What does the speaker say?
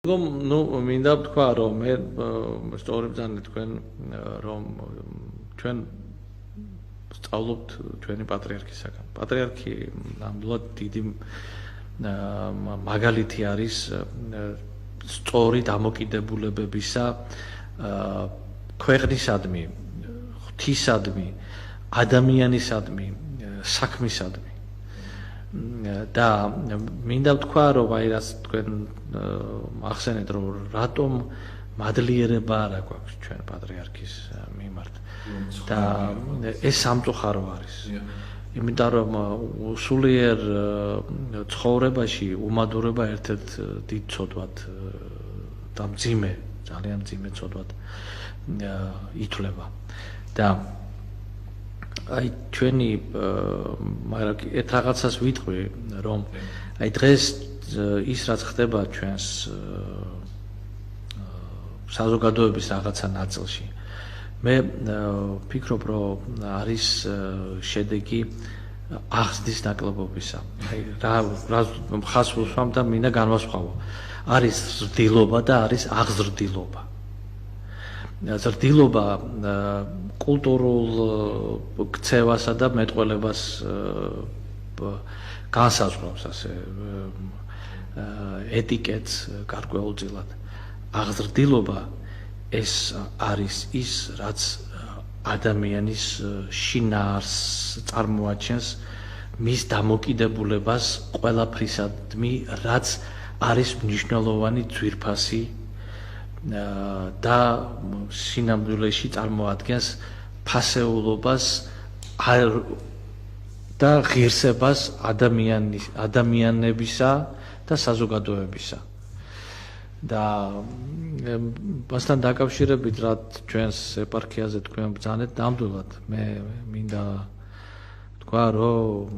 Ну, მინდა ვთქვა, რომ მე სწორებ ძალიან თქვენ რომ ჩვენ სწავლობთ ჩვენი პატრიარქისაგან. პატრიარქი ნამდვილად დიდი მაგალითი არის სწორი დამოკიდებულებებისა ქვეყნისადმი, ღვთისადმი, ადამიანისადმი, საქმისადმი. და მინდა ვთქვა, რომ აი რაც თქვენ ახსენეთ, რომ რატომ მადლიერება არ აქვს ჩვენ პატრიარქის მიმართ. და ეს სამწუხარო არის. იმიტომ რომ სულიერ ცხოვრებაში უმადურება ერთ-ერთ დიდ ცოდვად და მძიმე, ძალიან მძიმე ცოდვად ითვლება. და აი ჩვენი მაგრამ ერთ რაღაცას ვიტყვი, რომ აი დღეს ის რაც ხდება ჩვენს საზოგადოების რაღაცა ნაწილში, მე ვფიქრობ, რომ არის შედეგი აღზრდის ნაკლებობისა. აი რა ხას ვუსვამ და მინდა განვასხვავო. არის ზრდილობა და არის აღზრდილობა. ზრდილობა კულტურულ ქცევასა და მეტყველებას განსაზღვრავს ასე ეტიკეტს გარკვეულწილად. აღზრდილობა ეს არის ის, რაც ადამიანის შინაარსს წარმოაჩენს, მის დამოკიდებულებას ყველაფრისადმი, რაც არის მნიშვნელოვანი ძვირფასი და სინამდვილეში წარმოადგენს ფასეულობას და ღირსებას ადამიანებისა და საზოგადოებისა. და მასთან დაკავშირებით, რაც ჩვენს ეპარქიაზე თქვენ ბრძანეთ, ნამდვილად მე მინდა ვთქვა, რომ